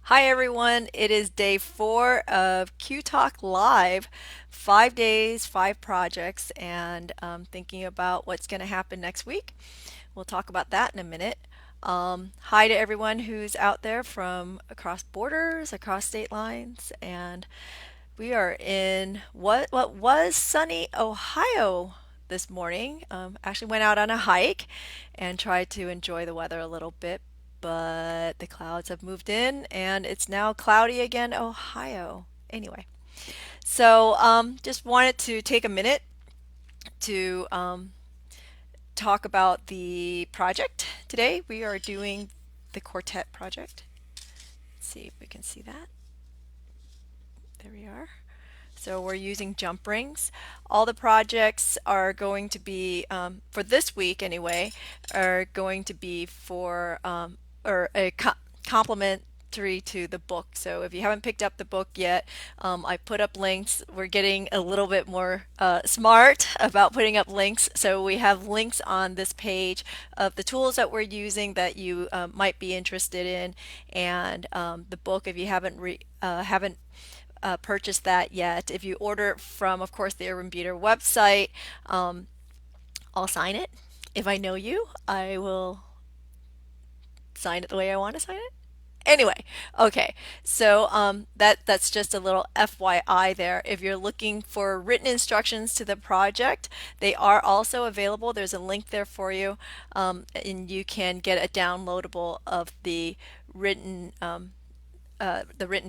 Hi everyone, it is day 4 of Q Talk Live. 5 days, 5 projects, and thinking about what's going to happen next week. We'll talk about that in a minute. Hi to everyone who's out there from across borders, across state lines, and we are in what was sunny Ohio this morning. Actually went out on a hike and tried to enjoy the weather a little bit, but the clouds have moved in and it's now cloudy again, Ohio. Anyway, so just wanted to take a minute to talk about the project today. We are doing the Quartet project. Let's see if we can see that. There we are. So we're using jump rings. All the projects are going to be, for this week anyway, are going to be for, or a complementary to the book. So if you haven't picked up the book yet, I put up links. We're getting a little bit more smart about putting up links. So we have links on this page of the tools that we're using that you might be interested in, and the book if you haven't purchased that yet. If you order it from, of course, the Urban Beater website, um, I'll sign it. If I know you, I will sign it the way I want to sign it. Anyway, okay, so that's just a little FYI there. If you're looking for written instructions to the project, they are also available. There's a link there for you, and you can get a downloadable of the written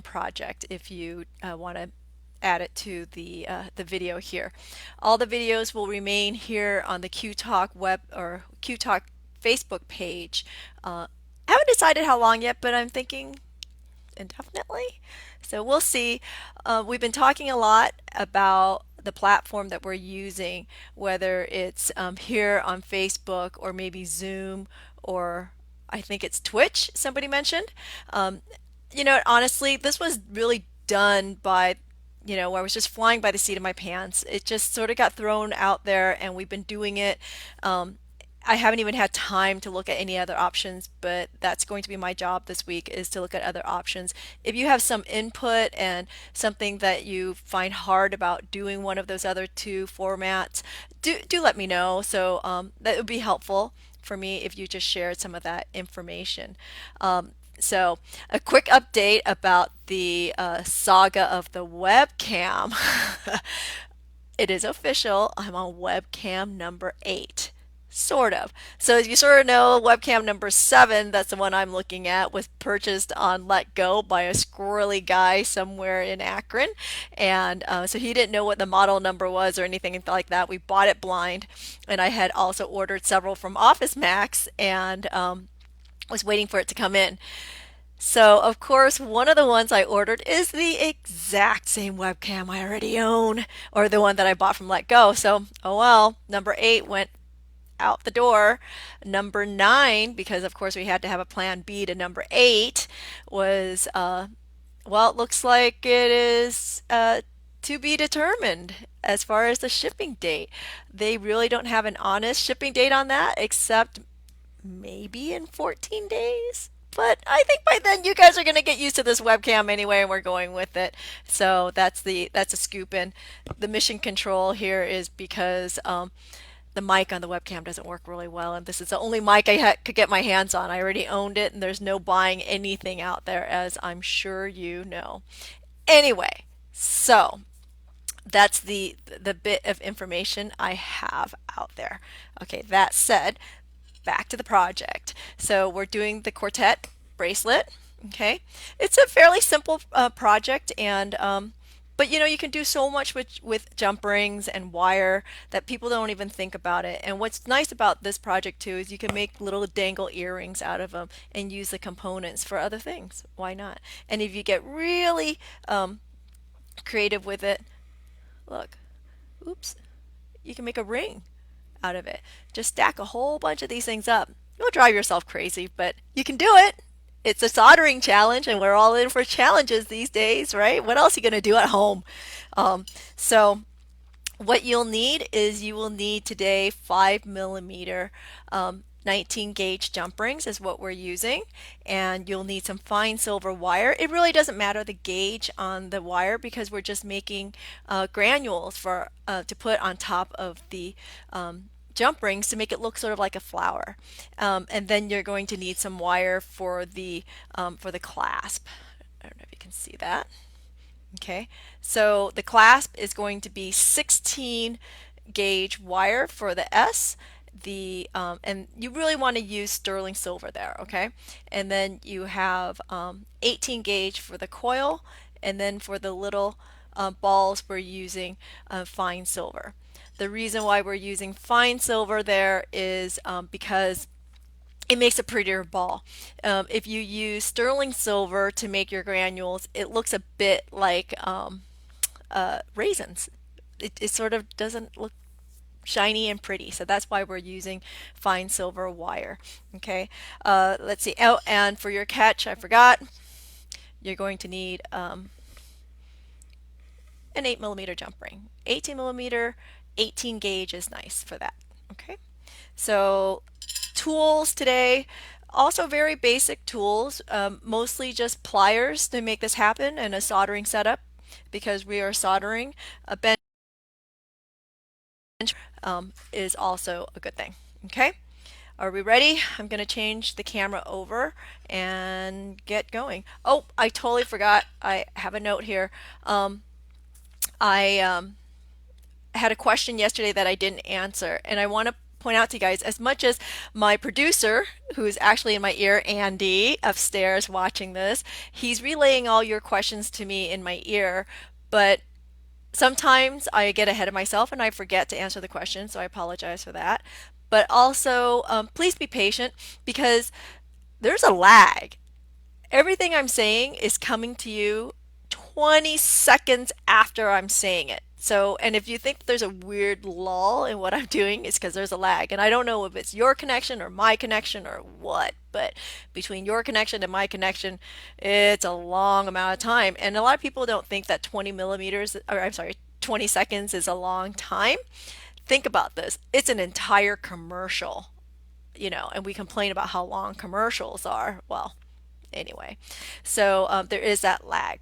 project if you want to add it to the video here. All the videos will remain here on the Q Talk web or Q Talk Facebook page. I haven't decided how long yet, but I'm thinking indefinitely. So we'll see. We've been talking a lot about the platform that we're using, whether it's here on Facebook or maybe Zoom or I think it's Twitch, somebody mentioned. Um, honestly, this was really done by, where I was just flying by the seat of my pants. It just sort of got thrown out there, and we've been doing it. Um, I haven't even had time to look at any other options, but that's going to be my job this week is to look at other options. If you have some input and something that you find hard about doing one of those other two formats, do let me know. So that would be helpful for me if you just shared some of that information. So, a quick update about the saga of the webcam. It is official. I'm on webcam number 8. Sort of. So, as you sort of know, webcam number 7, that's the one I'm looking at, was purchased on Let Go by a squirrely guy somewhere in Akron. And so he didn't know what the model number was or anything like that. We bought it blind. And I had also ordered several from Office Max and was waiting for it to come in. So, of course, one of the ones I ordered is the exact same webcam I already own, or the one that I bought from Let Go. So, oh well, number 8 went out the door. Number 9, because of course we had to have a plan B to number 8, was, well, it looks like it is to be determined as far as the shipping date. They really don't have an honest shipping date on that, except maybe in 14 days. But I think by then you guys are going to get used to this webcam anyway, and we're going with it. So that's a scoop. And the mission control here is because the mic on the webcam doesn't work really well, and this is the only mic could get my hands on. I already owned it, and there's no buying anything out there, as I'm sure you know. Anyway, so that's the bit of information I have out there. Okay, that said, back to the project. So we're doing the Quartet Bracelet. Okay, it's a fairly simple project, and but you can do so much with jump rings and wire that people don't even think about it. And what's nice about this project too is you can make little dangle earrings out of them and use the components for other things. Why not? And if you get really creative with it, look, oops, you can make a ring out of it. Just stack a whole bunch of these things up. You'll drive yourself crazy, but you can do it. It's a soldering challenge, and we're all in for challenges these days, right? What else are you going to do at home? So what you'll need is you will need today 5 millimeter 19 gauge jump rings is what we're using, and you'll need some fine silver wire. It really doesn't matter the gauge on the wire because we're just making granules for to put on top of the jump rings to make it look sort of like a flower. And then you're going to need some wire for the clasp. I don't know if you can see that. Okay, so the clasp is going to be 16 gauge wire for the S. And you really want to use sterling silver there, okay? And then you have 18 gauge for the coil, and then for the little balls we're using fine silver. The reason why we're using fine silver there is because it makes a prettier ball. If you use sterling silver to make your granules, it looks a bit like raisins. It sort of doesn't look shiny and pretty, so that's why we're using fine silver wire. Okay, let's see. Oh, and for your catch, I forgot, you're going to need an 8mm jump ring. 18mm, 18 gauge is nice for that. Okay, so tools today, also very basic tools, mostly just pliers to make this happen and a soldering setup because we are soldering. A bench is also a good thing. Okay, are we ready? I'm going to change the camera over and get going. Oh, I totally forgot. I have a note here. I had a question yesterday that I didn't answer, and I want to point out to you guys, as much as my producer, who's actually in my ear, Andy, upstairs watching this, he's relaying all your questions to me in my ear, but sometimes I get ahead of myself and I forget to answer the question, so I apologize for that. But also, please be patient because there's a lag. Everything I'm saying is coming to you 20 seconds after I'm saying it. So, and if you think there's a weird lull in what I'm doing, it's because there's a lag. And I don't know if it's your connection or my connection or what, but between your connection and my connection, it's a long amount of time. And a lot of people don't think that 20 millimeters, or I'm sorry, 20 seconds is a long time. Think about this. It's an entire commercial, and we complain about how long commercials are. Well, anyway, so there is that lag.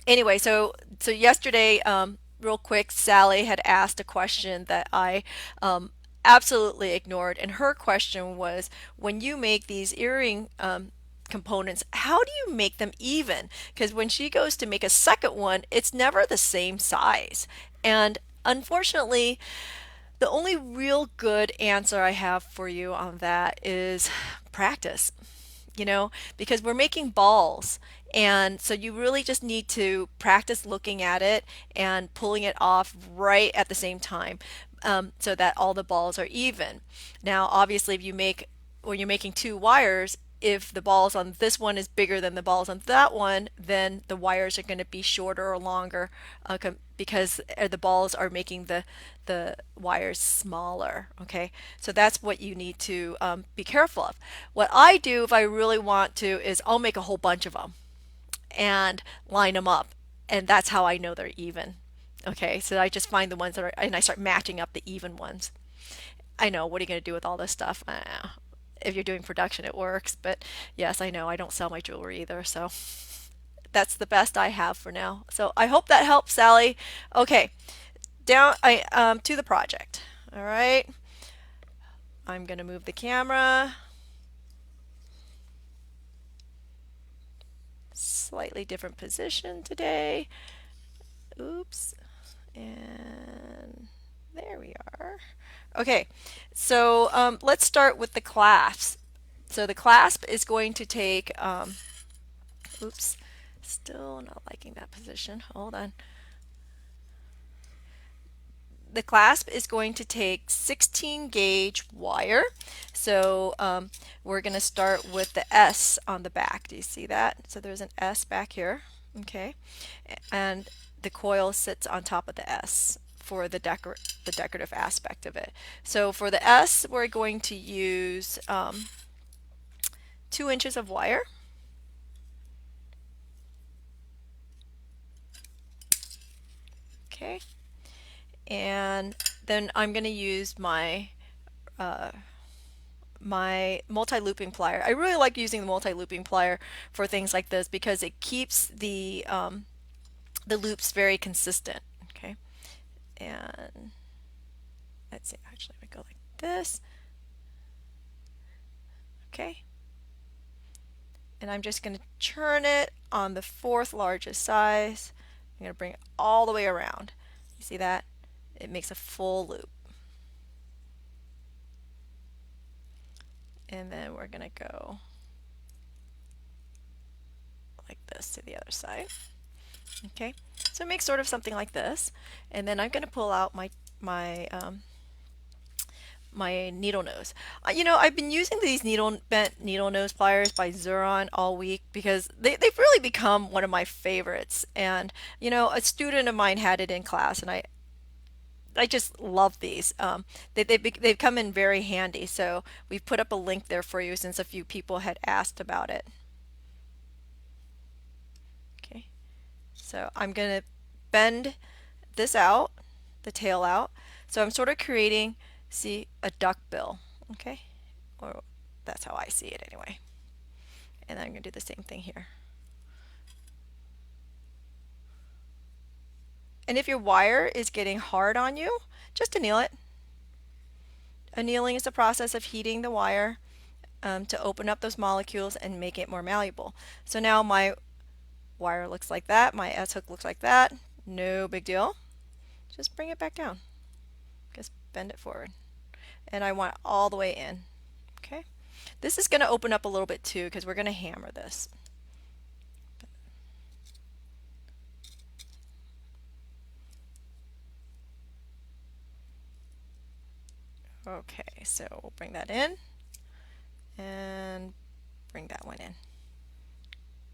Anyway, so yesterday, real quick, Sally had asked a question that I absolutely ignored, and her question was, when you make these earring components, how do you make them even? Because when she goes to make a second one, it's never the same size. And unfortunately, the only real good answer I have for you on that is practice, because we're making balls. And so you really just need to practice looking at it and pulling it off right at the same time, so that all the balls are even. Now, obviously, when you're making two wires, if the balls on this one is bigger than the balls on that one, then the wires are going to be shorter or longer because the balls are making the wires smaller. Okay, so that's what you need to be careful of. What I do if I really want to is I'll make a whole bunch of them and line them up, and that's how I know they're even. Okay, so I just find the ones that are, and I start matching up the even ones. I know, what are you going to do with all this stuff? If you're doing production, it works, but yes, I know I don't sell my jewelry either, so that's the best I have for now. So I hope that helps, Sally. Okay, down to the project. All right, I'm going to move the camera. Slightly different position today. Oops. And there we are. Okay, so let's start with the clasp. So the clasp is going to take, oops, still not liking that position. Hold on. The clasp is going to take 16 gauge wire. So we're going to start with the S on the back. Do you see that? So there's an S back here. Okay. And the coil sits on top of the S for the decorative aspect of it. So for the S, we're going to use 2 inches of wire. Okay. And then I'm going to use my my multi-looping plier. I really like using the multi-looping plier for things like this because it keeps the loops very consistent. Okay, and let's see, actually we go like this. Okay, and I'm just going to turn it on the fourth largest size. I'm going to bring it all the way around. You see that? It makes a full loop. And then we're going to go like this to the other side. Okay, so it makes sort of something like this. And then I'm going to pull out my needle nose. You know, I've been using these bent needle nose pliers by Xuron all week because they've really become one of my favorites. And, you know, a student of mine had it in class, and I just love these. They've come in very handy. So we've put up a link there for you since a few people had asked about it. Okay, so I'm going to bend this out, the tail out. So I'm sort of creating, see, a duck bill, okay? Or that's how I see it anyway. And then I'm going to do the same thing here. And if your wire is getting hard on you, just anneal it. Annealing is the process of heating the wire to open up those molecules and make it more malleable. So now my wire looks like that, my S-hook looks like that. No big deal. Just bring it back down. Just bend it forward. And I want it all the way in. Okay. This is going to open up a little bit too because we're going to hammer this. Okay, so we'll bring that in and bring that one in.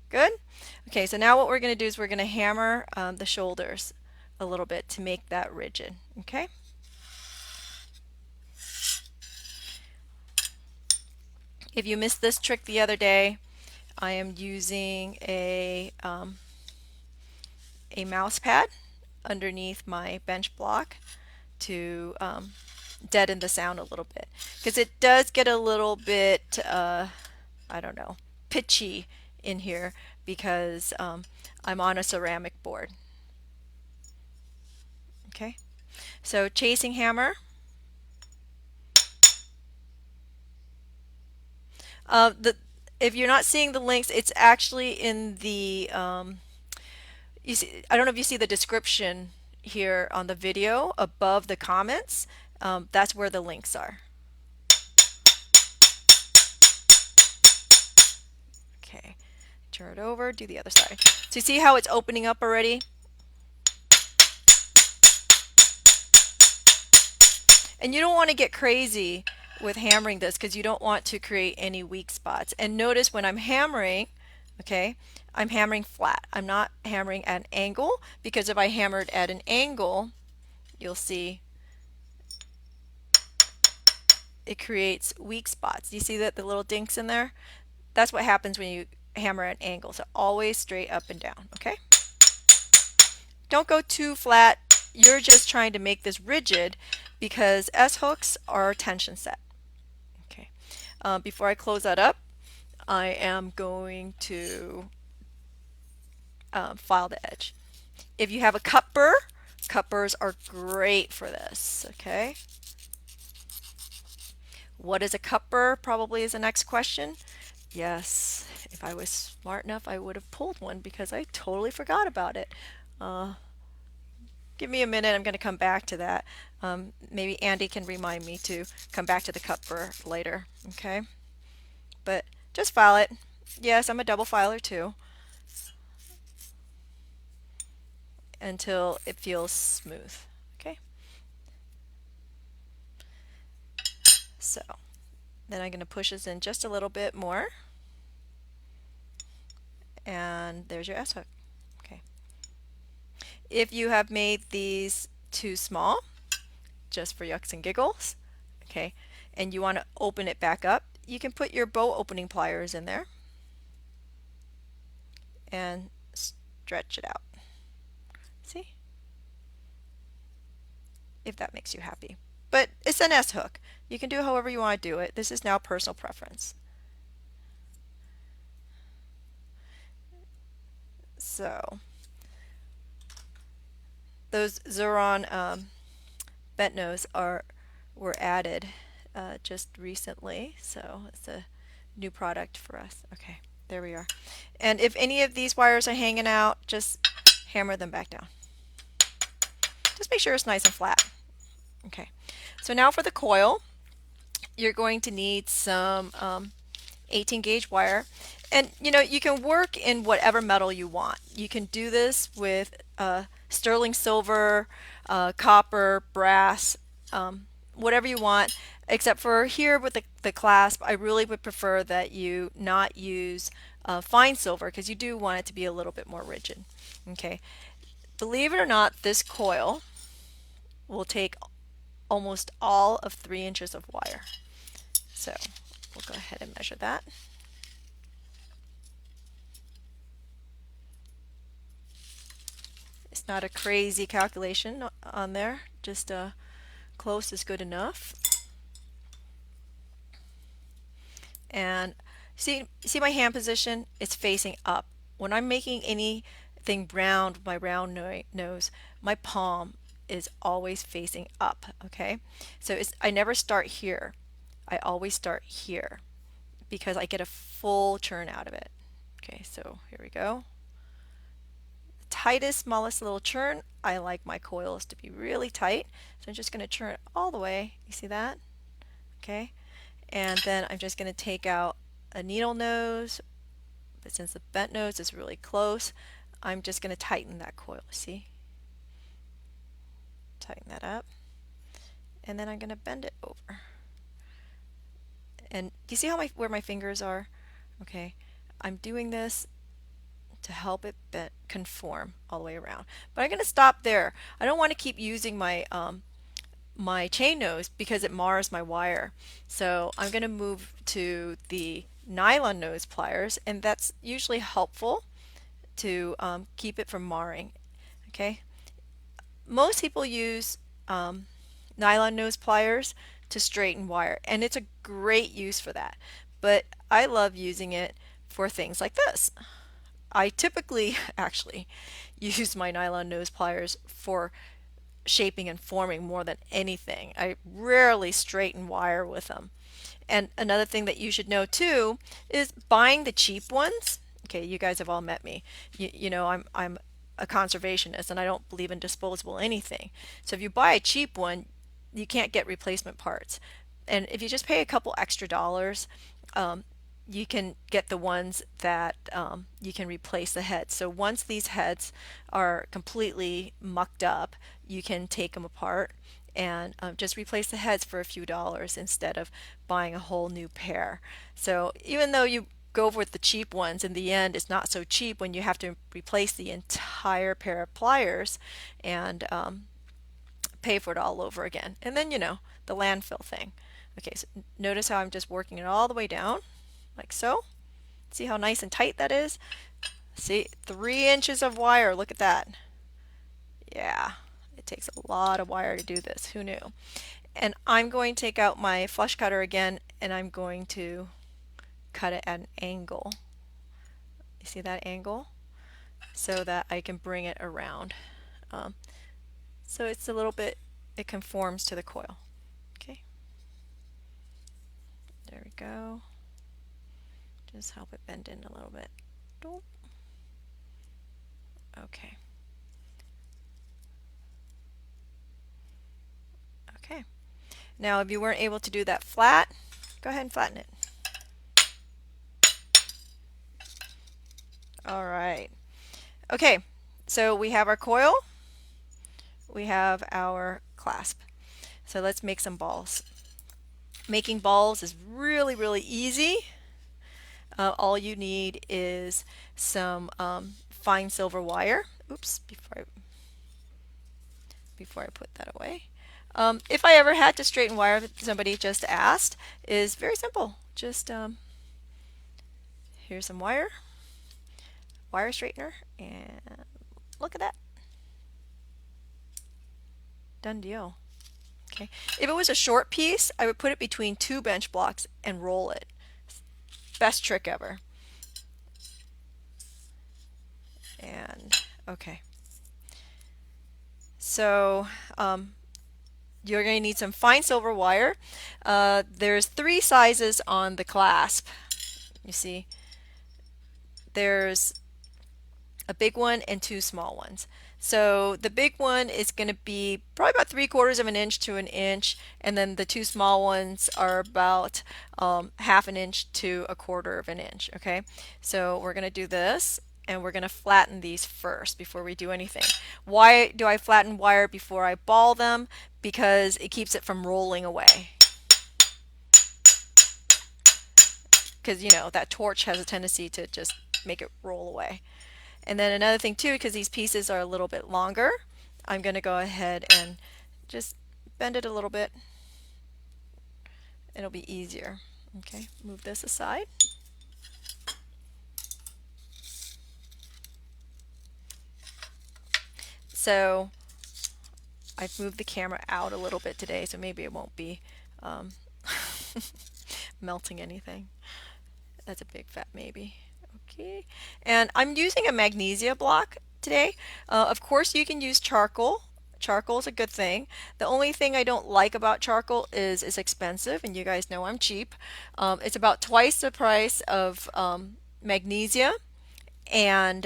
Good? Okay, so now what we're going to do is we're going to hammer the shoulders a little bit to make that rigid. Okay? If you missed this trick the other day, I am using a mouse pad underneath my bench block to deaden the sound a little bit because it does get a little bit I don't know, pitchy in here because I'm on a ceramic board. Okay, so chasing hammer. If you're not seeing the links, it's actually in the you see, I don't know if you see the description here on the video above the comments. That's where the links are. Okay, turn it over, do the other side. So you see how it's opening up already? And you don't want to get crazy with hammering this because you don't want to create any weak spots. And notice when I'm hammering, okay, I'm hammering flat. I'm not hammering at an angle because if I hammered at an angle, you'll see it creates weak spots. You see that the little dinks in there? That's what happens when you hammer at an angle. So always straight up and down, okay? Don't go too flat. You're just trying to make this rigid because S-hooks are tension set. Okay. Before I close that up, I am going to file the edge. If you have a cut burr, cut burrs are great for this. Okay. What is a cut burr? Probably is the next question. Yes, if I was smart enough, I would have pulled one because I totally forgot about it. Give me a minute, I'm going to come back to that. Maybe Andy can remind me to come back to the cut burr later, okay? But just file it. Yes, I'm a double filer too. Until it feels smooth, okay? So, then I'm going to push this in just a little bit more. And there's your S-hook. Okay. If you have made these too small, just for yucks and giggles, okay, and you want to open it back up, you can put your bow opening pliers in there and stretch it out. See? If that makes you happy. But it's an S-hook. You can do however you want to do it. This is now personal preference. So those Xuron bent nose were added just recently, so it's a new product for us. Okay, there we are. And if any of these wires are hanging out, just hammer them back down. Just make sure it's nice and flat. Okay, so now for the coil, you're going to need some 18 gauge wire. And you can work in whatever metal you want. You can do this with sterling silver, copper, brass, whatever you want. Except for here with the clasp, I really would prefer that you not use fine silver because you do want it to be a little bit more rigid. Okay, believe it or not, this coil will take almost all of 3 inches of wire. So we'll go ahead and measure that. It's not a crazy calculation on there, just close is good enough. And see my hand position? It's facing up. When I'm making anything round with my round nose, my palm is always facing up, okay? So I never start here. I always start here because I get a full churn out of it. Okay, so here we go. Tightest, smallest little churn. I like my coils to be really tight, so I'm just going to churn it all the way. You see that? Okay, and then I'm just going to take out a needle nose, but since the bent nose is really close, I'm just going to tighten that coil. See? Tighten that up, and then I'm going to bend it over. And do you see how where my fingers are? Okay, I'm doing this to help it conform all the way around. But I'm going to stop there. I don't want to keep using my my chain nose because it mars my wire. So I'm going to move to the nylon nose pliers, and that's usually helpful to keep it from marring. Okay, most people use nylon nose pliers to straighten wire, and it's a great use for that. But I love using it for things like this. I typically actually use my nylon nose pliers for shaping and forming more than anything. I rarely straighten wire with them. And another thing that you should know too is buying the cheap ones. Okay, you guys have all met me. You know I'm a conservationist and I don't believe in disposable anything. So if you buy a cheap one, you can't get replacement parts. And if you just pay a couple extra dollars, you can get the ones that you can replace the heads. So once these heads are completely mucked up, you can take them apart and just replace the heads for a few dollars instead of buying a whole new pair. So even though you go with the cheap ones, in the end it's not so cheap when you have to replace the entire pair of pliers and pay for it all over again. And then the landfill thing. Okay, so notice how I'm just working it all the way down like so. See how nice and tight that is? See, 3 inches of wire. Look at that. Yeah, it takes a lot of wire to do this. Who knew? And I'm going to take out my flush cutter again, and I'm going to cut it at an angle. You see that angle? So that I can bring it around. So it's a little bit, it conforms to the coil. Okay. There we go. Just help it bend in a little bit. Okay. Okay. Now if you weren't able to do that flat, go ahead and flatten it. All right. Okay, so we have our coil, we have our clasp. So let's make some balls. Making balls is really, really easy. All you need is some fine silver wire. Oops, before I put that away. If I ever had to straighten wire, somebody just asked, is very simple. Just here's some wire straightener, and look at that. Done deal. Okay. If it was a short piece, I would put it between two bench blocks and roll it. Best trick ever. And okay. So you're going to need some fine silver wire. There's three sizes on the clasp. You see, there's a big one and two small ones. So the big one is going to be probably about 3/4 of an inch to an inch, and then the two small ones are about 1/2 inch to 1/4 of an inch. Okay, so we're going to do this, and we're going to flatten these first before we do anything. Why do I flatten wire before I ball them? Because it keeps it from rolling away. Because you know that torch has a tendency to just make it roll away. And then another thing too, because these pieces are a little bit longer, I'm going to go ahead and just bend it a little bit. It'll be easier. Okay, move this aside. So I've moved the camera out a little bit today, so maybe it won't be um, melting anything. That's a big fat maybe. Okay, and I'm using a magnesia block today. Of course, you can use charcoal. Charcoal is a good thing. The only thing I don't like about charcoal is it's expensive, and you guys know I'm cheap. It's about twice the price of magnesia, and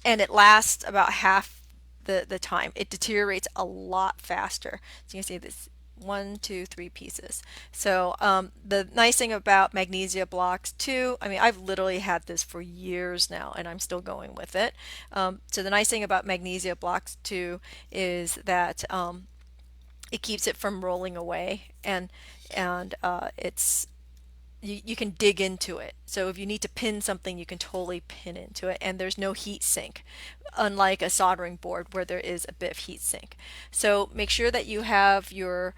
it lasts about half the time. It deteriorates a lot faster. So you can see this 1, 2, 3 pieces. So the nice thing about magnesia blocks too, I mean, I've literally had this for years now and I'm still going with it. So the nice thing about magnesia blocks too is that it keeps it from rolling away, and it's you can dig into it. So if you need to pin something, you can totally pin into it, and there's no heat sink, unlike a soldering board where there is a bit of heat sink. So make sure that you have your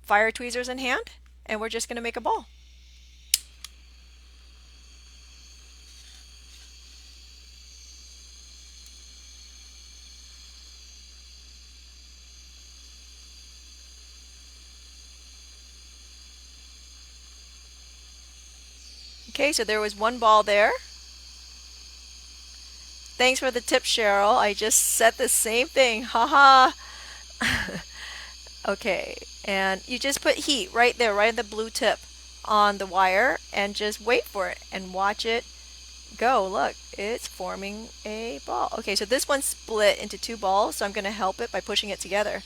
fire tweezers in hand, and we're just going to make a ball. Okay, so there was one ball there. Thanks for the tip, Cheryl. I just said the same thing. Haha. Okay, and you just put heat right there, right at the blue tip on the wire, and just wait for it and watch it go. Look, it's forming a ball. Okay, so this one's split into two balls, so I'm going to help it by pushing it together.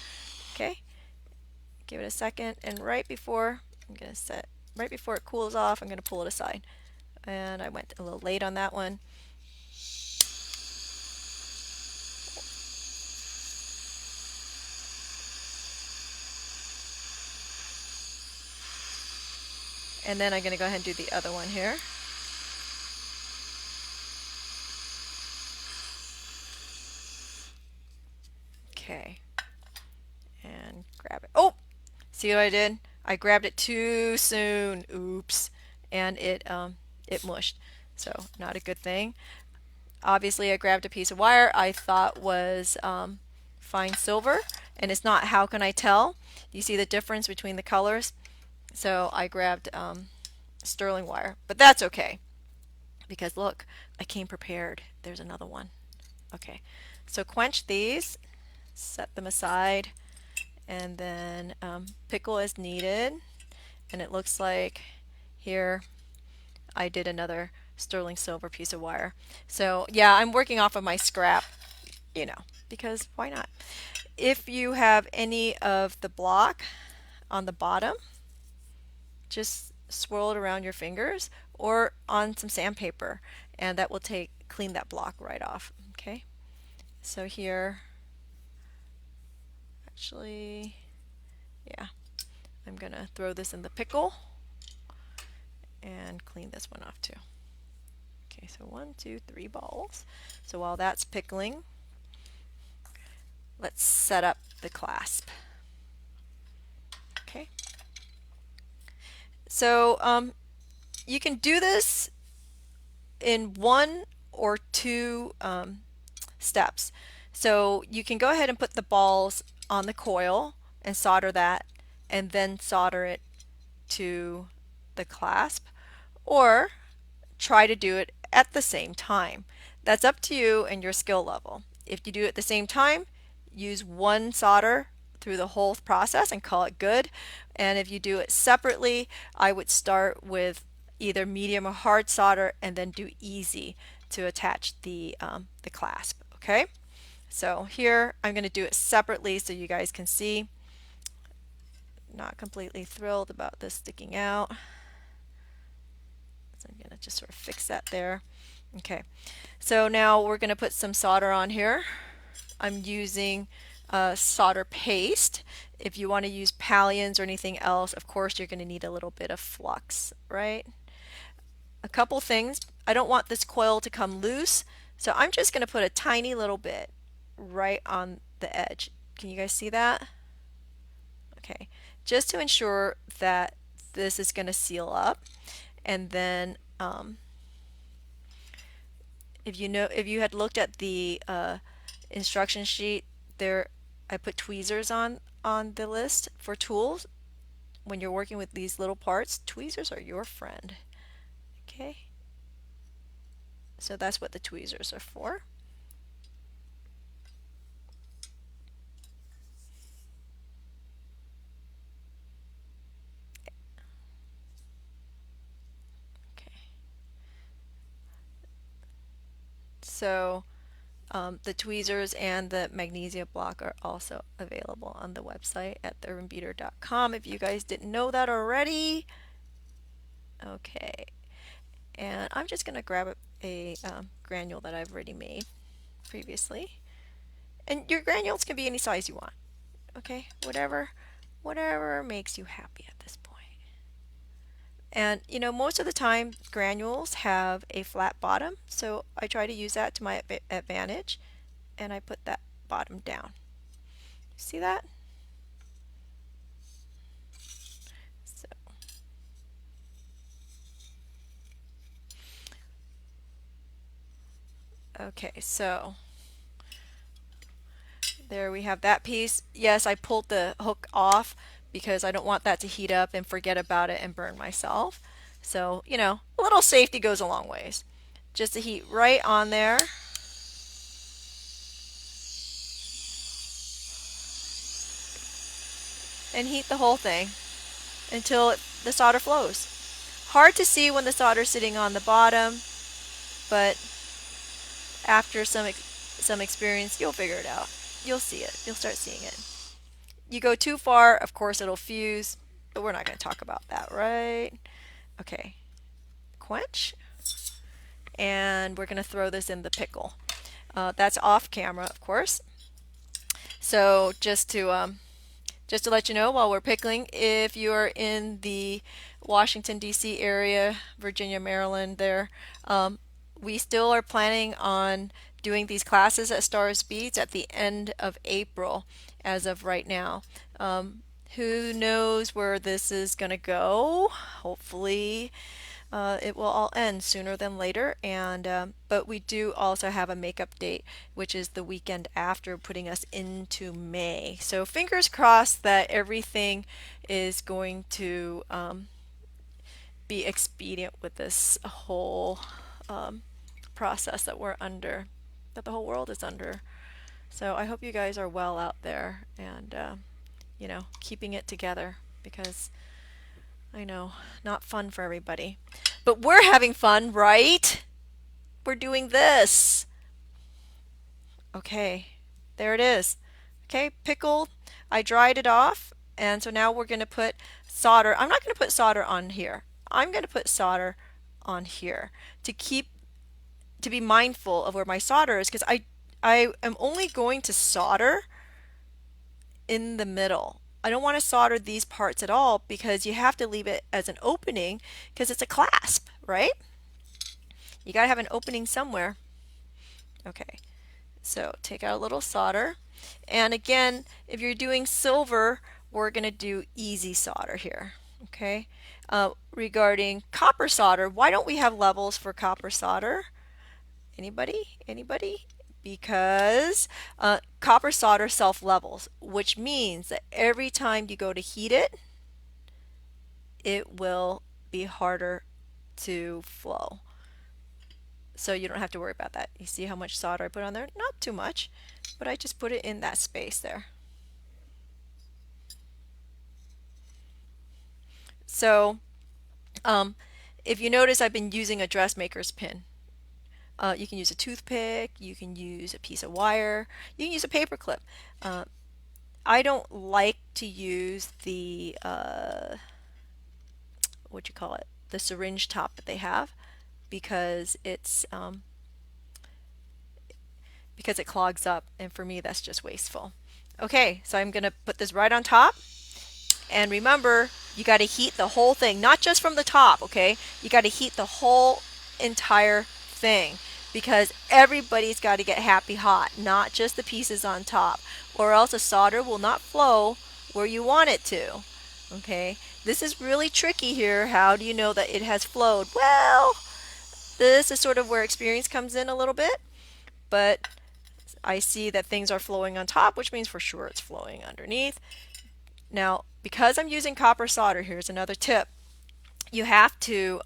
Okay, give it a second, and right before it cools off, I'm going to pull it aside. And I went a little late on that one. And then I'm going to go ahead and do the other one here. Okay, and grab it. Oh, see what I did? I grabbed it too soon. Oops, and it mushed. So not a good thing. Obviously, I grabbed a piece of wire I thought was fine silver, and it's not. How can I tell? You see the difference between the colors? So I grabbed sterling wire, but that's okay because look, I came prepared. There's another one. Okay, so quench these, set them aside, and then pickle as needed. And it looks like here I did another sterling silver piece of wire. So yeah, I'm working off of my scrap, you know, because why not? If you have any of the block on the bottom, just swirl it around your fingers or on some sandpaper, and that will clean that block right off. Okay, so here, actually, yeah, I'm gonna throw this in the pickle and clean this one off too. Okay, so 1, 2, 3 balls. So while that's pickling, let's set up the clasp. Okay. So you can do this in 1 or 2 steps. So you can go ahead and put the balls on the coil and solder that, and then solder it to the clasp, or try to do it at the same time. That's up to you and your skill level. If you do it at the same time, use one solder through the whole process and call it good. And if you do it separately, I would start with either medium or hard solder and then do easy to attach the clasp. Okay, so here I'm going to do it separately so you guys can see. Not completely thrilled about this sticking out, so I'm going to just sort of fix that there. Okay, so now we're going to put some solder on here. I'm using solder paste. If you want to use Pallions or anything else, of course you're going to need a little bit of flux, right? A couple things. I don't want this coil to come loose, so I'm just going to put a tiny little bit right on the edge. Can you guys see that? Okay, just to ensure that this is going to seal up. And then if you had looked at the instruction sheet there, I put tweezers on the list for tools. When you're working with these little parts, tweezers are your friend. Okay, so that's what the tweezers are for. Okay, so the tweezers and the magnesia block are also available on the website at theurbanbeater.com if you guys didn't know that already. Okay, and I'm just going to grab a granule that I've already made previously. And your granules can be any size you want. Okay, whatever makes you happy at this point. And you know, most of the time granules have a flat bottom, so I try to use that to my advantage, and I put that bottom down. See that? So, okay, so there we have that piece. Yes, I pulled the hook off because I don't want that to heat up and forget about it and burn myself. So, you know, a little safety goes a long ways. Just to heat right on there. And heat the whole thing until the solder flows. Hard to see when the solder is sitting on the bottom, but after some experience, you'll figure it out. You'll see it. You'll start seeing it. You go too far, of course it'll fuse, but we're not going to talk about that, right? Okay, quench, and we're going to throw this in the pickle. That's off camera, of course. So just to let you know, while we're pickling, if you're in the Washington, D.C. area, Virginia, Maryland there, we still are planning on doing these classes at Stars Beads at the end of April as of right now. Who knows where this is going to go? Hopefully it will all end sooner than later, and but we do also have a makeup date, which is the weekend after, putting us into May. So fingers crossed that everything is going to be expedient with this whole process that we're under, that the whole world is under. So I hope you guys are well out there and you know, keeping it together, because I know, not fun for everybody. But we're having fun, right? We're doing this. Okay, there it is. Okay, pickled. I dried it off, and so now we're going to put solder. I'm not going to put solder on here. I'm going to put solder on here to be mindful of where my solder is, because I am only going to solder in the middle. I don't want to solder these parts at all because you have to leave it as an opening because it's a clasp, right? You got to have an opening somewhere. Okay, so take out a little solder. And again, if you're doing silver, we're going to do easy solder here. Okay, regarding copper solder, why don't we have levels for copper solder? Anybody? Anybody? because copper solder self-levels, which means that every time you go to heat it, it will be harder to flow. So you don't have to worry about that. You see how much solder I put on there? Not too much, but I just put it in that space there. So if you notice, I've been using a dressmaker's pin. You can use a toothpick, you can use a piece of wire, you can use a paper clip. I don't like to use the what you call it, the syringe top that they have, because because it clogs up, and for me that's just wasteful. Okay, so I'm gonna put this right on top, and remember, you got to heat the whole thing, not just from the top. Okay, you got to heat the whole entire thing, because everybody's got to get happy hot, not just the pieces on top, or else the solder will not flow where you want it to. Okay, this is really tricky here. How do you know that it has flowed? Well, this is sort of where experience comes in a little bit, but I see that things are flowing on top, which means for sure it's flowing underneath. Now, because I'm using copper solder, here's another tip. You have to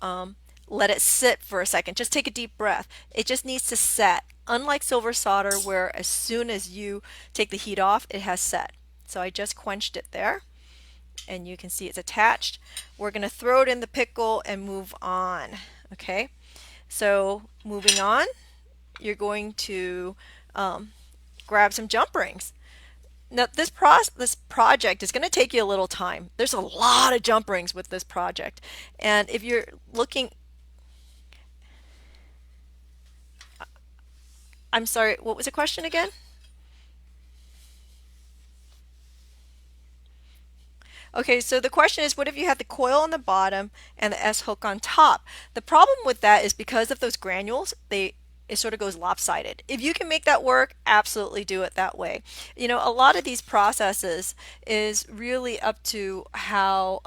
let it sit for a second. Just take a deep breath. It just needs to set. Unlike silver solder, where as soon as you take the heat off, it has set. So I just quenched it there, and you can see it's attached. We're going to throw it in the pickle and move on. Okay, so moving on, you're going to grab some jump rings. Now this project is going to take you a little time. There's a lot of jump rings with this project, and if you're looking, I'm sorry, what was the question again? Okay, so the question is, what if you had the coil on the bottom and the S hook on top? The problem with that is because of those granules, it sort of goes lopsided. If you can make that work, absolutely do it that way. You know, a lot of these processes is really up to how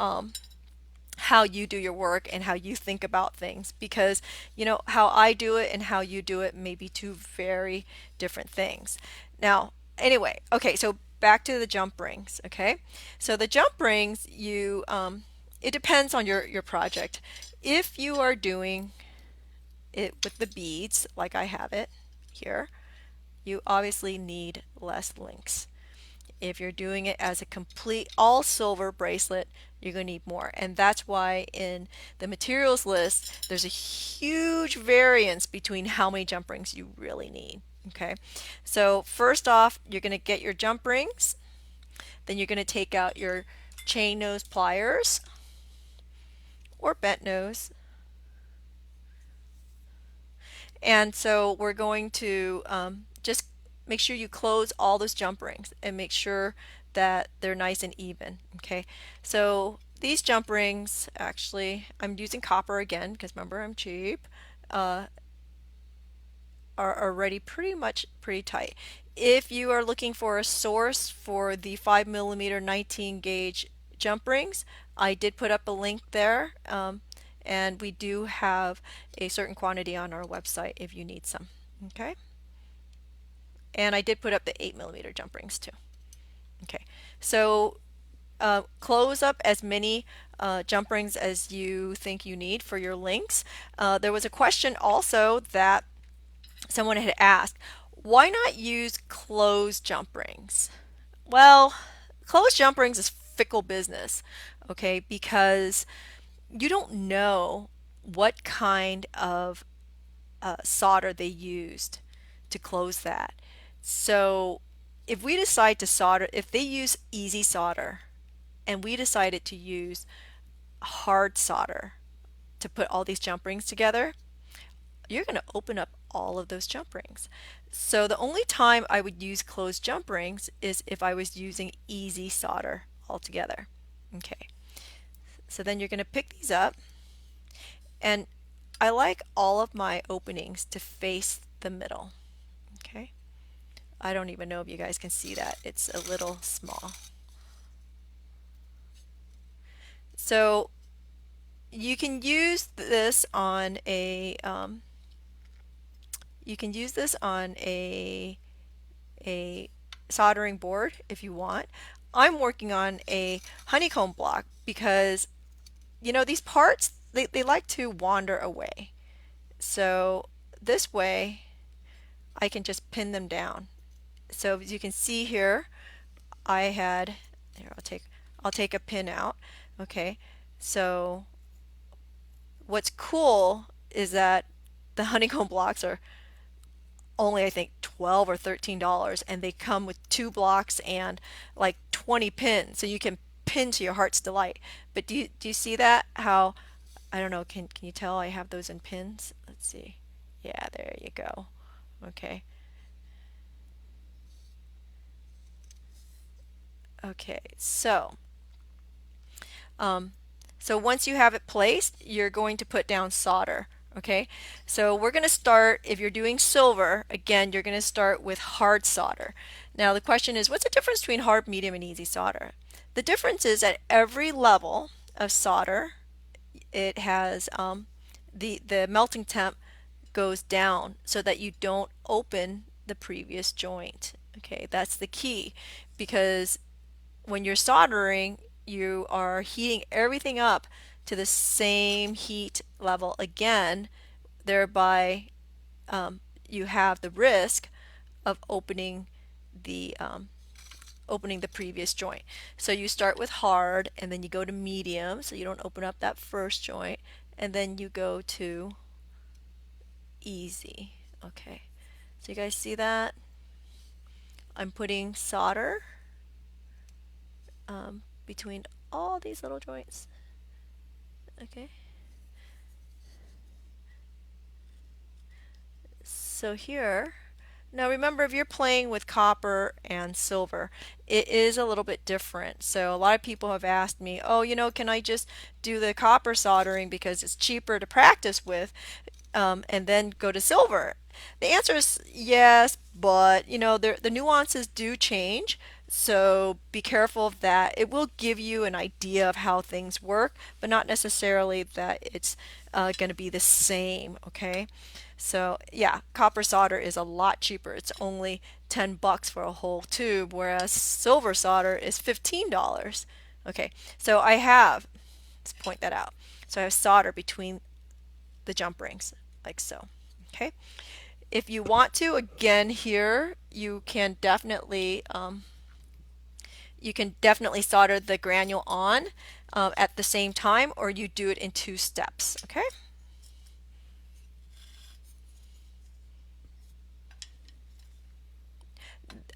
you do your work and how you think about things, because you know how I do it and how you do it may be two very different things. Now, anyway, okay, so back to the jump rings. Okay, so the jump rings, it depends on your project. If you are doing it with the beads like I have it here, you obviously need less links. If you're doing it as a complete all silver bracelet, you're going to need more. And that's why in the materials list, there's a huge variance between how many jump rings you really need. Okay, so first off, you're going to get your jump rings. Then you're going to take out your chain nose pliers or bent nose. And so we're going to just make sure you close all those jump rings and make sure that they're nice and even. Okay, so these jump rings, actually I'm using copper again because remember I'm cheap, are already pretty tight. If you are looking for a source for the 5mm 19 gauge jump rings, I did put up a link there, and we do have a certain quantity on our website if you need some. Okay, and I did put up the 8mm jump rings too. Okay, so close up as many jump rings as you think you need for your links. There was a question also that someone had asked, why not use closed jump rings? Well, closed jump rings is fickle business, okay, because you don't know what kind of solder they used to close that. So if we decide to solder, if they use easy solder and we decided to use hard solder to put all these jump rings together, you're going to open up all of those jump rings. So the only time I would use closed jump rings is if I was using easy solder altogether. Okay, so then you're going to pick these up, and I like all of my openings to face the middle. Okay, I don't even know if you guys can see that. It's a little small. So you can use this on a You can use this on a soldering board if you want. I'm working on a honeycomb block because these parts they like to wander away. So this way I can just pin them down. So as you can see here, I had here I'll take a pin out. Okay. So what's cool is that the honeycomb blocks are only I think $12 or $13, and they come with 2 blocks and like 20 pins, so you can pin to your heart's delight. But do you see that? How I don't know. Can you tell I have those in pins? Let's see. Yeah, there you go. Okay. Okay. Um, so once you have it placed, you're going to put down solder. Okay, so we're going to start, if you're doing silver, again, you're going to start with hard solder. Now the question is, what's the difference between hard, medium, and easy solder? The difference is at every level of solder, it has the melting temp goes down so that you don't open the previous joint. Okay, that's the key, because when you're soldering, you are heating everything up to the same heat level again, thereby you have the risk of the opening the previous joint. So you start with hard and then you go to medium so you don't open up that first joint, and then you go to easy. Okay, so you guys see that? I'm putting solder between all these little joints. Okay. So here, now remember, if you're playing with copper and silver, it is a little bit different. So a lot of people have asked me, oh, can I just do the copper soldering because it's cheaper to practice with, and then go to silver? The answer is yes, but the nuances do change. So be careful of that. It will give you an idea of how things work, but not necessarily that it's going to be the same. Okay. So yeah, copper solder is a lot cheaper. It's only $10 for a whole tube, whereas silver solder is $15. Okay, so let's point that out. So I have solder between the jump rings, like so. Okay, if you want to, again here, you can definitely solder the granule on at the same time, or you do it in 2 steps. Okay.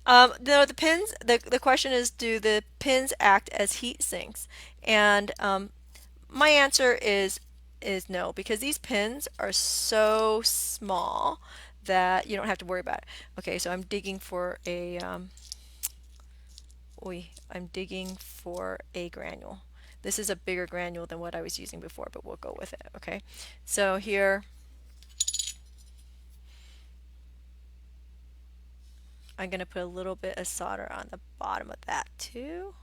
No, the pins. The question is, do the pins act as heat sinks? And my answer is no, because these pins are so small that you don't have to worry about it. Okay, so I'm digging for I'm digging for a granule. This is a bigger granule than what I was using before, but we'll go with it. Okay, so here I'm going to put a little bit of solder on the bottom of that too.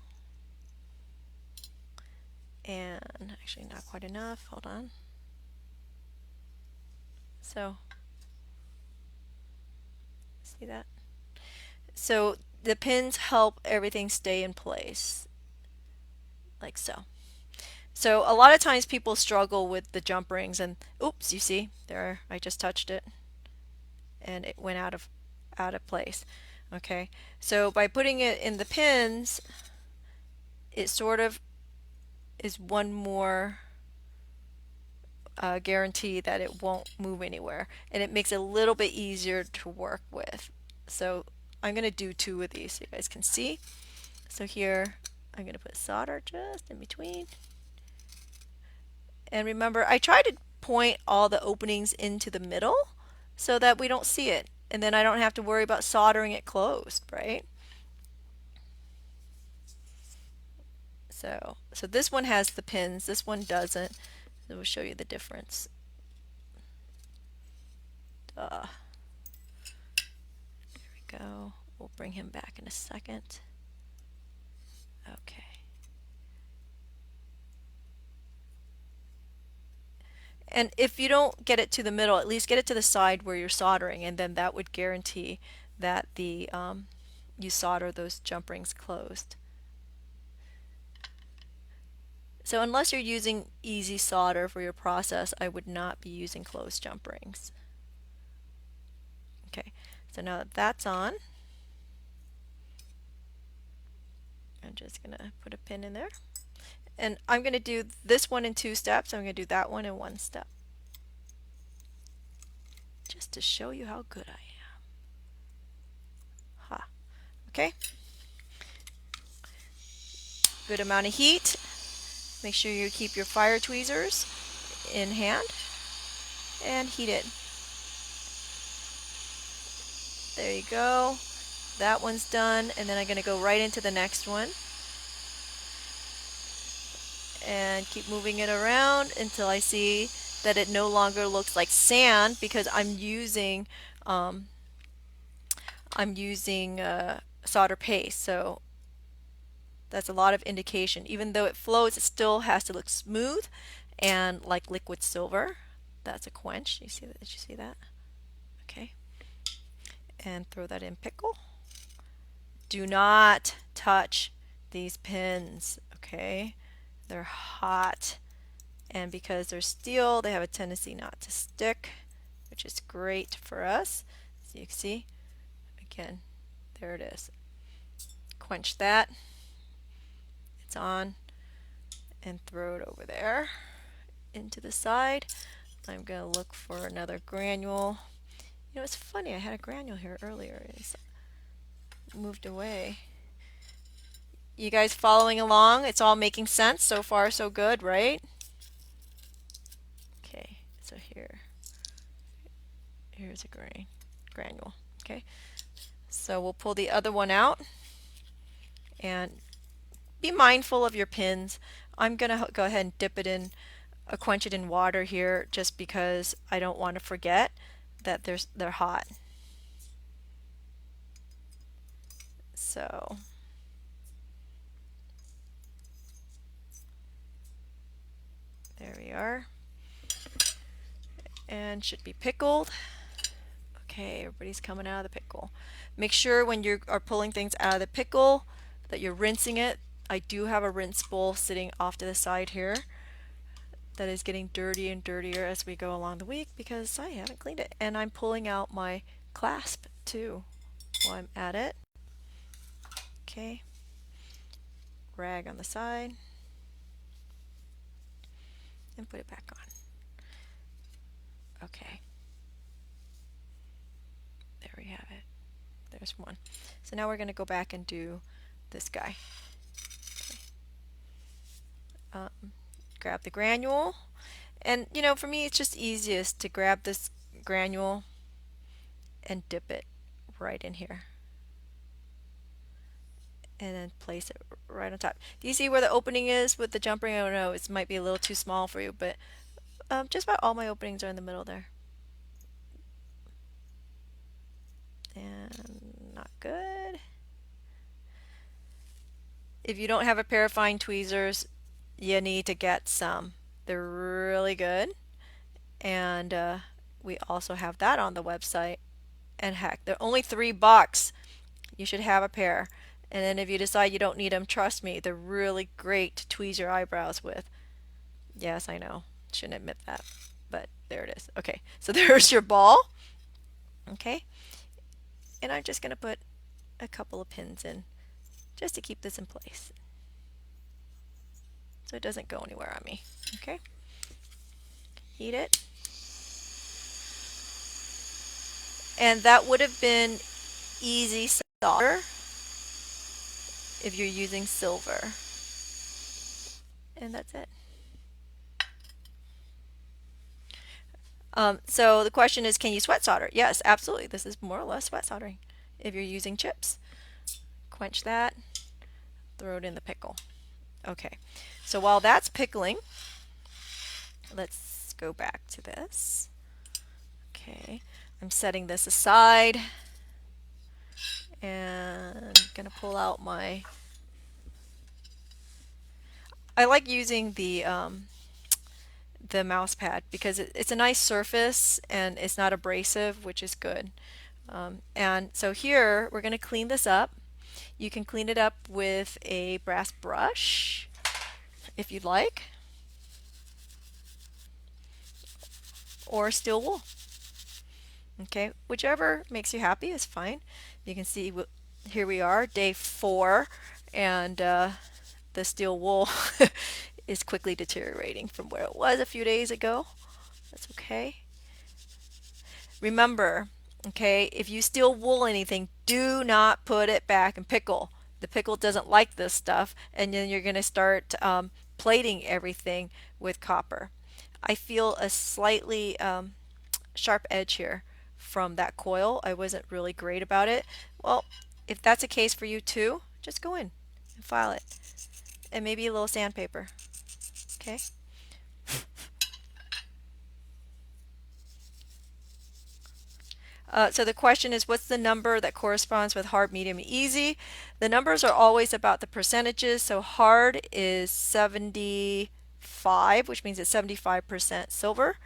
And actually not quite enough. Hold on. So see that? So the pins help everything stay in place, like so. So a lot of times people struggle with the jump rings, and oops, you see there, I just touched it and it went out of place. Okay, so by putting it in the pins, it sort of is one more guarantee that it won't move anywhere, and it makes it a little bit easier to work with. So I'm going to do 2 of these so you guys can see. So here I'm going to put solder just in between. And remember, I try to point all the openings into the middle so that we don't see it. And then I don't have to worry about soldering it closed, right? So this one has the pins, this one doesn't. So we'll show you the difference. There we go. We'll bring him back in a second. Okay. And if you don't get it to the middle, at least get it to the side where you're soldering, and then that would guarantee that the you solder those jump rings closed. So unless you're using easy solder for your process, I would not be using closed jump rings. Okay, so now that that's on, I'm just going to put a pin in there. And I'm going to do this one in 2 steps. I'm going to do that one in 1 step. Just to show you how good I am. Ha. Okay. Good amount of heat. Make sure you keep your fire tweezers in hand and heat it. There you go. That one's done, and then I'm going to go right into the next one and keep moving it around until I see that it no longer looks like sand, because I'm using solder paste. So that's a lot of indication. Even though it flows, it still has to look smooth and like liquid silver. That's a quench. You see that? Did you see that? Okay. And throw that in pickle. Do not touch these pins, okay? They're hot, and because they're steel, they have a tendency not to stick, which is great for us. So you can see, again, there it is. Quench that. It's on, and throw it over there into the side. I'm going to look for another granule. You know, it's funny, I had a granule here earlier. It's moved away. You guys following along? It's all making sense so far, so good, right? Okay, so here's a granule. Okay, so we'll pull the other one out and be mindful of your pins. I'm gonna go ahead and dip it in, quench it in water here, just because I don't want to forget that they're hot. So there we are, and should be pickled. Okay, everybody's coming out of the pickle. Make sure when you are pulling things out of the pickle that you're rinsing it. I do have a rinse bowl sitting off to the side here that is getting dirty and dirtier as we go along the week because I haven't cleaned it. And I'm pulling out my clasp too while I'm at it. Okay, rag on the side and put it back on. Okay, there we have it. There's one. So now we're going to go back and do this guy. Okay. Grab the granule, and you know, for me it's just easiest to grab this granule and dip it right in here and then place it right on top. Do you see where the opening is with the jump ring? I don't know, it might be a little too small for you, but just about all my openings are in the middle there. And not good. If you don't have a pair of fine tweezers, you need to get some. They're really good, and we also have that on the website. And heck, they're only $3. You should have a pair. And then if you decide you don't need them, trust me, they're really great to tweeze your eyebrows with. Yes, I know. Shouldn't admit that, but there it is. Okay, so there's your ball. Okay, and I'm just going to put a couple of pins in just to keep this in place so it doesn't go anywhere on me. Okay, heat it. And that would have been easy solder if you're using silver. And that's it. So the question is, can you sweat solder? Yes, absolutely. This is more or less sweat soldering if you're using chips. Quench that, throw it in the pickle. Okay, so while that's pickling, let's go back to this. Okay, I'm setting this aside and I'm gonna pull out I like using the the mouse pad because it's a nice surface and it's not abrasive, which is good. And so here we're going to clean this up. You can clean it up with a brass brush if you'd like, or steel wool. Okay, whichever makes you happy is fine. You can see here we are, day 4, and the steel wool is quickly deteriorating from where it was a few days ago. That's okay. Remember, okay, if you steel wool anything, do not put it back in pickle. The pickle doesn't like this stuff, and then you're going to start plating everything with copper. I feel a slightly sharp edge here from that coil. I wasn't really great about it. Well, if that's a case for you too, just go in and file it. And maybe a little sandpaper. Okay? So the question is, what's the number that corresponds with hard, medium, easy? The numbers are always about the percentages. So hard is 75, which means it's 75% silver.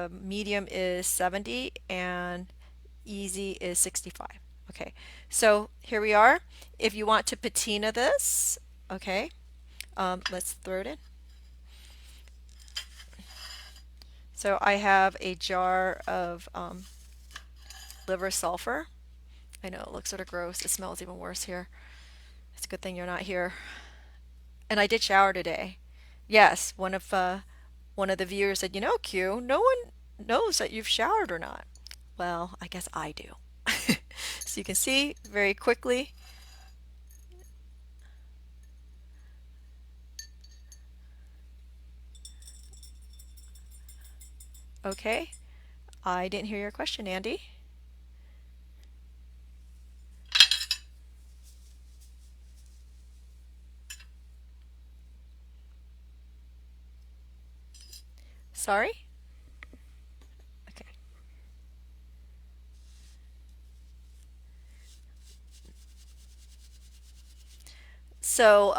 Medium is 70, and easy is 65. Okay, so here we are. If you want to patina this, okay, let's throw it in. So I have a jar of liver sulfur. I know it looks sort of gross. It smells even worse here. It's a good thing you're not here. And I did shower today. Yes, one of the viewers said, Q, no one knows that you've showered or not. Well, I guess I do. So you can see very quickly. Okay, I didn't hear your question, Andy. Sorry? Okay. So,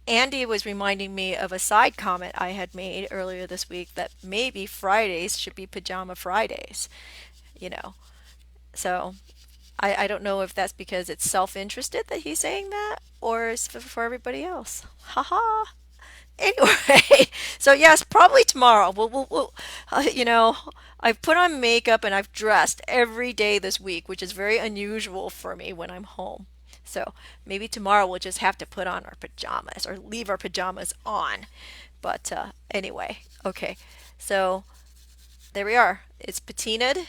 Andy was reminding me of a side comment I had made earlier this week that maybe Fridays should be pajama Fridays, you know. So I don't know if that's because it's self-interested that he's saying that or is for everybody else. Haha. Anyway, so yes, probably tomorrow. I've put on makeup and I've dressed every day this week, which is very unusual for me when I'm home. So maybe tomorrow we'll just have to put on our pajamas or leave our pajamas on. But anyway, okay. So there we are. It's patinaed.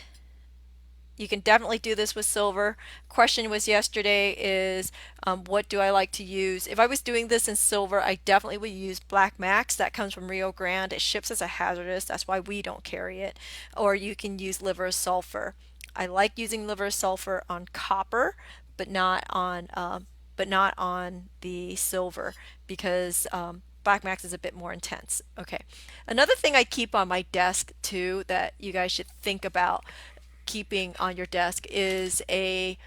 You can definitely do this with silver. Question was yesterday is what do I like to use? If I was doing this in silver, I definitely would use Black Max. That comes from Rio Grande. It ships as a hazardous. That's why we don't carry it. Or you can use liver sulfur. I like using liver sulfur on copper, but not on the silver because Black Max is a bit more intense. Okay. Another thing I keep on my desk too that you guys should think about keeping on your desk is a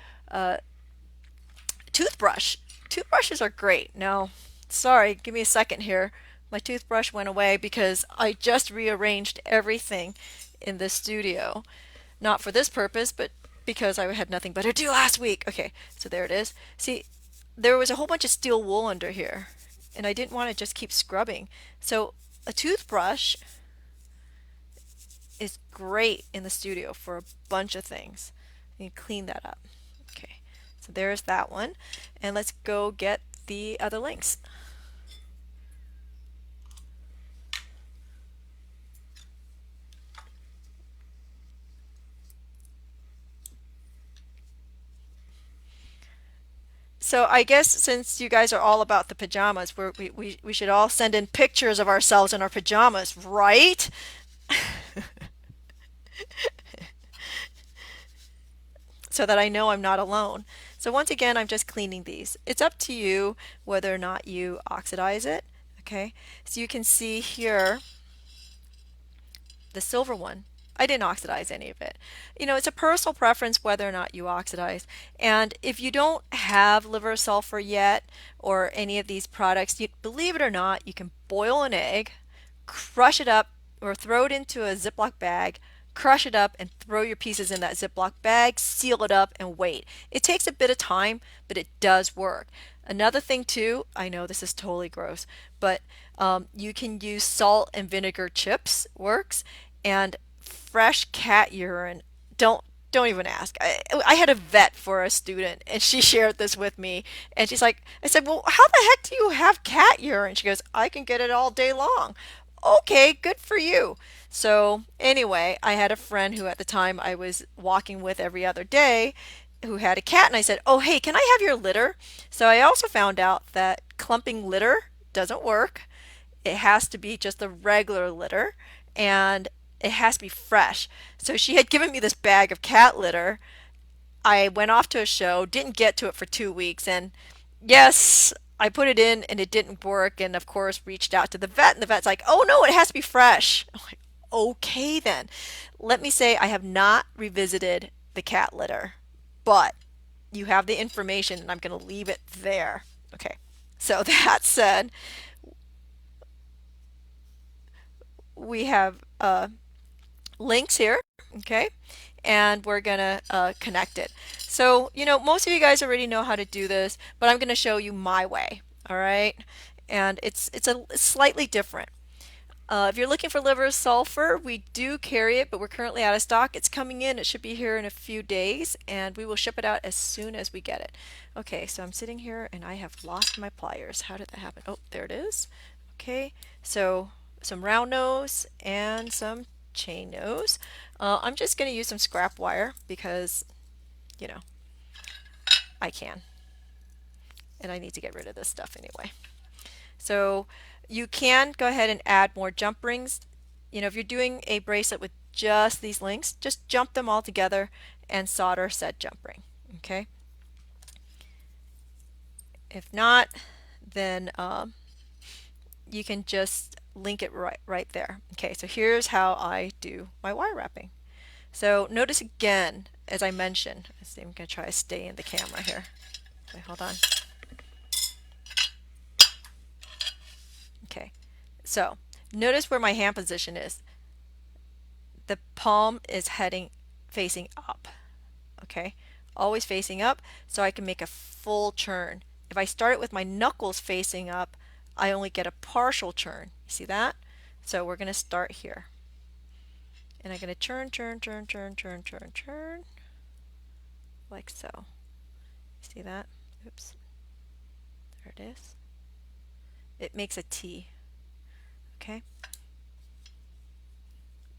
toothbrush. Toothbrushes are great. Now, sorry, give me a second here. My toothbrush went away because I just rearranged everything in the studio. Not for this purpose, but because I had nothing better to do last week. Okay, so there it is. See, there was a whole bunch of steel wool under here, and I didn't want to just keep scrubbing. So a toothbrush is great in the studio for a bunch of things. You can clean that up. Okay, so there's that one. And let's go get the other links. So I guess since you guys are all about the pajamas, we should all send in pictures of ourselves in our pajamas, right? So that I know I'm not alone. So once again, I'm just cleaning these. It's up to you whether or not you oxidize it. Okay, so you can see here the silver one. I didn't oxidize any of it. It's a personal preference whether or not you oxidize. And if you don't have liver sulfur yet or any of these products, believe it or not, you can boil an egg, crush it up or throw it into a Ziploc bag, crush it up and throw your pieces in that Ziploc bag, seal it up and wait. It takes a bit of time, but it does work. Another thing too, I know this is totally gross, but you can use salt and vinegar chips, works, and fresh cat urine. Don't don't even ask. I had a vet for a student and she shared this with me and she's like, I said, well, how the heck do you have cat urine? She goes, I can get it all day long. Okay, good for you. So anyway, I had a friend who at the time I was walking with every other day who had a cat and I said, oh, hey, can I have your litter? So I also found out that clumping litter doesn't work. It has to be just a regular litter and it has to be fresh. So she had given me this bag of cat litter. I went off to a show, didn't get to it for 2 weeks, and yes, I put it in and it didn't work. And of course, reached out to the vet, and the vet's like, oh no, it has to be fresh. I'm like, okay, then. Let me say, I have not revisited the cat litter, but you have the information, and I'm going to leave it there. Okay, so that said, we have links here, okay? And we're gonna connect it. So, you know, most of you guys already know how to do this, but I'm gonna show you my way, all right? And it's slightly different. If you're looking for liver sulfur, we do carry it, but we're currently out of stock. It's coming in. It should be here in a few days, and we will ship it out as soon as we get it. Okay, so I'm sitting here, and I have lost my pliers. How did that happen? Oh, there it is. Okay, so some round nose and some chain nose. I'm just going to use some scrap wire because, you know, I can. And I need to get rid of this stuff anyway. So you can go ahead and add more jump rings. You know, if you're doing a bracelet with just these links, just jump them all together and solder said jump ring. Okay. If not, then you can just link it right there. Okay, so here's how I do my wire wrapping. So notice again, as I mentioned, let's see, I'm going to try to stay in the camera here. Wait, hold on. Okay, so notice where my hand position is. The palm is heading facing up. Okay, always facing up so I can make a full turn. If I start it with my knuckles facing up, I only get a partial turn. You see that? So we're going to start here. And I'm going to turn, like so. See that? Oops. There it is. It makes a T. Okay?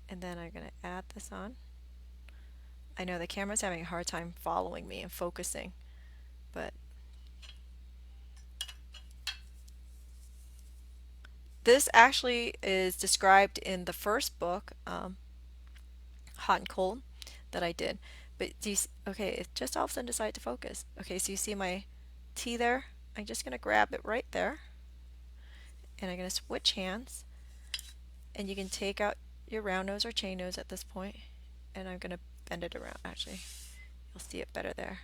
And then I'm going to add this on. I know the camera's having a hard time following me and focusing, but this actually is described in the first book, Hot and Cold, that I did. But do you okay, it just all of a sudden decided to focus. Okay, so you see my T there? I'm just going to grab it right there, and I'm going to switch hands, and you can take out your round nose or chain nose at this point, and I'm going to bend it around. Actually, you'll see it better there.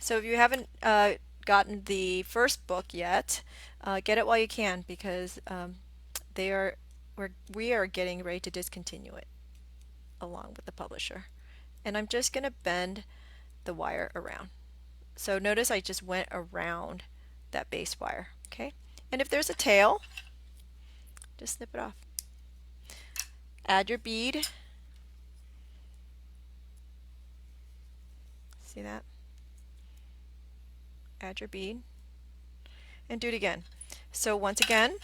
So if you haven't gotten the first book yet, get it while you can because we are getting ready to discontinue it along with the publisher. And I'm just going to bend the wire around. So notice I just went around that base wire, okay? And if there's a tail, just snip it off. Add your bead. See that? Add your bead. And do it again. So once again,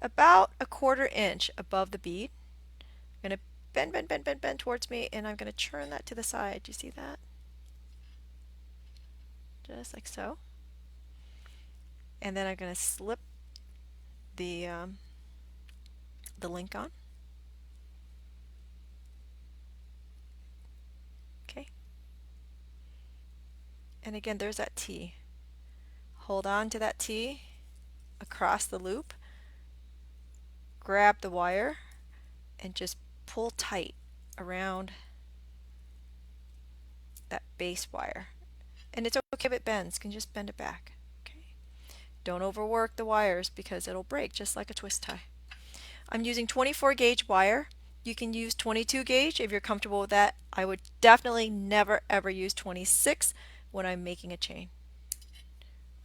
about a 1/4 inch above the bead, I'm going to bend towards me, and I'm going to turn that to the side. Do you see that? Just like so. And then I'm going to slip the link on. Okay. And again, there's that T. Hold on to that T across the loop. grab the wire and just pull tight around that base wire. And it's okay if it bends, you can just bend it back. Okay. Don't overwork the wires because it'll break just like a twist tie. I'm using 24 gauge wire. You can use 22 gauge if you're comfortable with that. I would definitely never ever use 26 when I'm making a chain.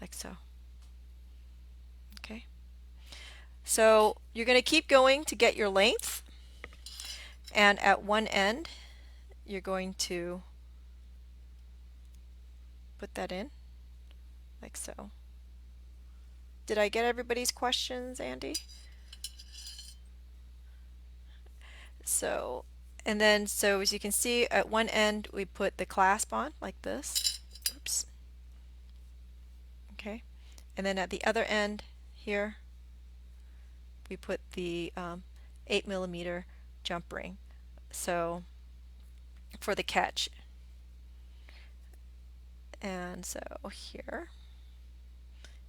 Like so. Okay. So you're going to keep going to get your length. And at one end, you're going to put that in like so. Did I get everybody's questions, Andy? So, and then, so as you can see, at one end, we put the clasp on like this. Oops. Okay. And then at the other end here, we put the 8mm jump ring. So, for the catch. And so here,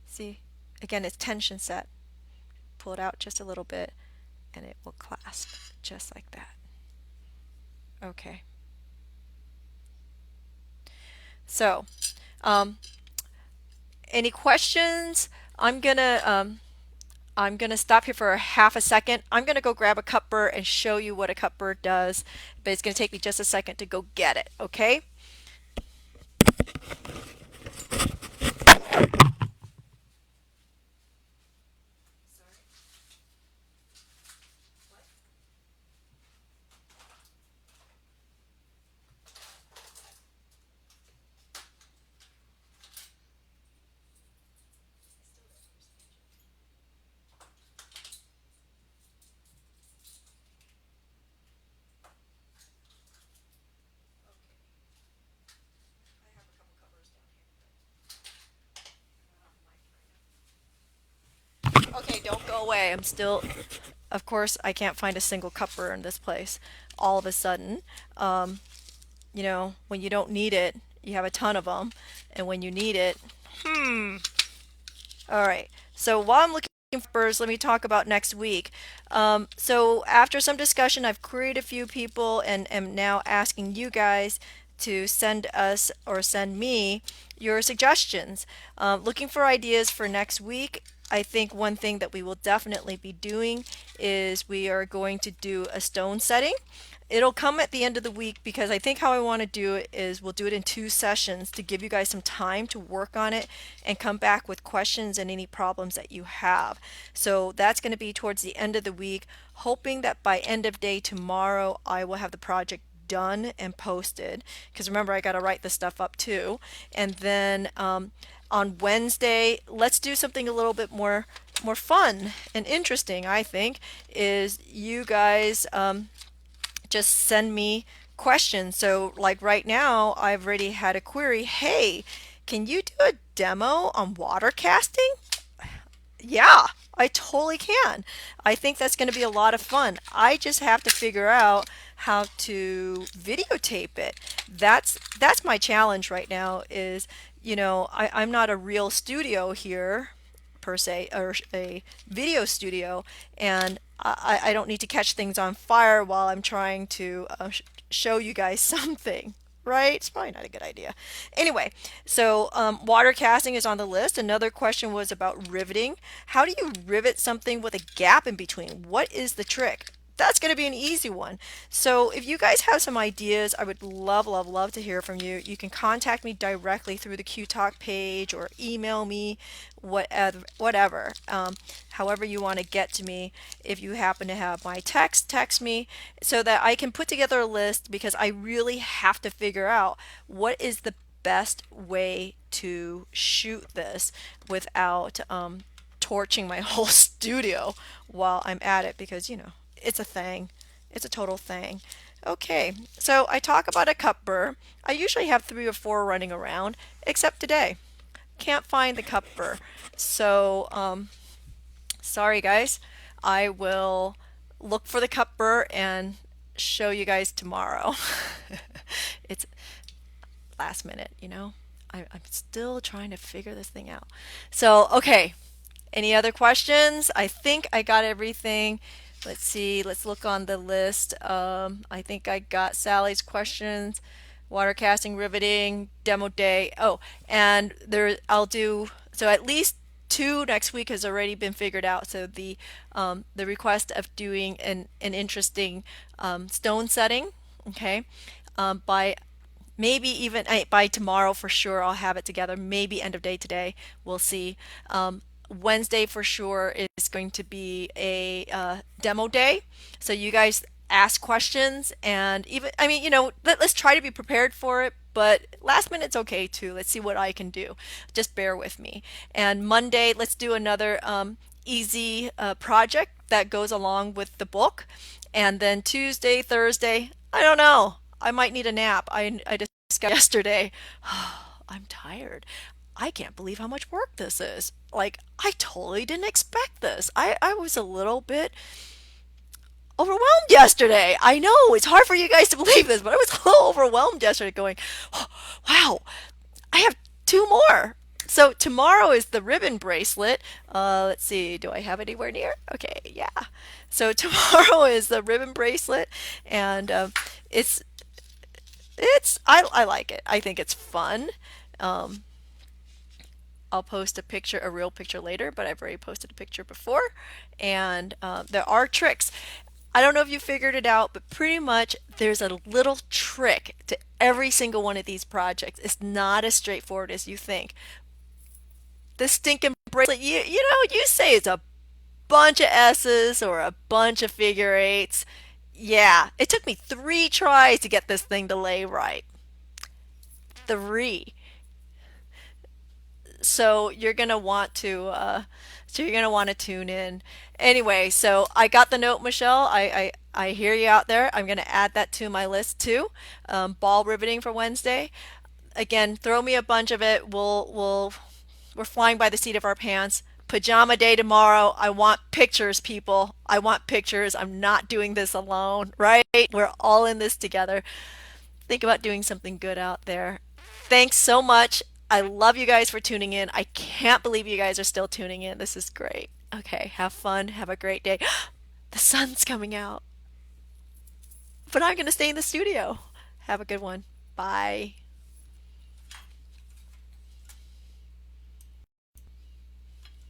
see, again, it's tension set. Pull it out just a little bit, and it will clasp just like that. Okay. So, any questions? I'm gonna stop here for a half a second. I'm gonna go grab a cup burr and show you what a cup burr does, but it's gonna take me just a second to go get it. Okay? Okay, don't go away. I'm still, of course, I can't find a single cup burr in this place. All of a sudden, you know, when you don't need it, you have a ton of them, and when you need it, all right. So while I'm looking for burrs, let me talk about next week. So after some discussion, I've queried a few people and am now asking you guys to send us or send me your suggestions. Looking for ideas for next week. I think one thing that we will definitely be doing is we are going to do a stone setting. It'll come at the end of the week because I think how I want to do it is we'll do it in 2 sessions to give you guys some time to work on it and come back with questions and any problems that you have. So that's going to be towards the end of the week, hoping that by end of day tomorrow I will have the project done and posted, because remember I got to write this stuff up too. And then on Wednesday, let's do something a little bit more fun and interesting. I think is you guys just send me questions. So like right now, I've already had a query. Hey, can you do a demo on water casting? Yeah, I totally can. I think that's going to be a lot of fun. I just have to figure out how to videotape it. That's my challenge right now is, you know, I'm not a real studio here per se, or a video studio, and I don't need to catch things on fire while I'm trying to show you guys something. Right? It's probably not a good idea. Anyway, so water casting is on the list. Another question was about riveting. How do you rivet something with a gap in between? What is the trick? That's going to be an easy one. So if you guys have some ideas, I would love, love, love to hear from you. You can contact me directly through the Q Talk page or email me, whatever. However you want to get to me. If you happen to have my text me so that I can put together a list, because I really have to figure out what is the best way to shoot this without torching my whole studio while I'm at it, because you know it's a thing. It's a total thing. Okay, so I talk about a cup burr. I usually have 3 or 4 running around, except today. Can't find the cup burr. So, sorry guys. I will look for the cup burr and show you guys tomorrow. It's last minute, you know. I'm still trying to figure this thing out. So, okay. Any other questions? I think I got everything. Let's see. Let's look on the list. I think I got Sally's questions, water casting, riveting, demo day. Oh, and there I'll do so at least two next week has already been figured out. So the request of doing an interesting stone setting, okay, by maybe even by tomorrow for sure I'll have it together. Maybe end of day today. We'll see. Wednesday for sure is going to be a demo day. So you guys ask questions and even I mean let's try to be prepared for it. But last minute's okay too. Let's see what I can do. Just bear with me. And Monday, let's do another easy project that goes along with the book. And then Tuesday, Thursday, I don't know. I might need a nap. I discussed yesterday. I'm tired. I can't believe how much work this is. Like, I totally didn't expect this. I was a little bit overwhelmed yesterday. I know it's hard for you guys to believe this, but I was a little overwhelmed yesterday going, oh, wow, I have two more. So tomorrow is the ribbon bracelet. Let's see, do I have it anywhere near? Okay, yeah. So tomorrow is the ribbon bracelet, and I like it. I think it's fun. Um, I'll post a picture, a real picture later, but I've already posted a picture before. And there are tricks. I don't know if you figured it out, but pretty much there's a little trick to every single one of these projects. It's not as straightforward as you think. The stinking bracelet, you say it's a bunch of S's or a bunch of figure eights. Yeah, it took me 3 tries to get this thing to lay right. 3. So you're gonna want to tune in. Anyway, so I got the note, Michelle. I hear you out there. I'm gonna add that to my list too. Ball riveting for Wednesday. Again, throw me a bunch of it. We're flying by the seat of our pants. Pajama day tomorrow. I want pictures, people. I want pictures. I'm not doing this alone, right? We're all in this together. Think about doing something good out there. Thanks so much. I love you guys for tuning in. I can't believe you guys are still tuning in. This is great. Okay, have fun. Have a great day. The sun's coming out, but I'm going to stay in the studio. Have a good one. Bye.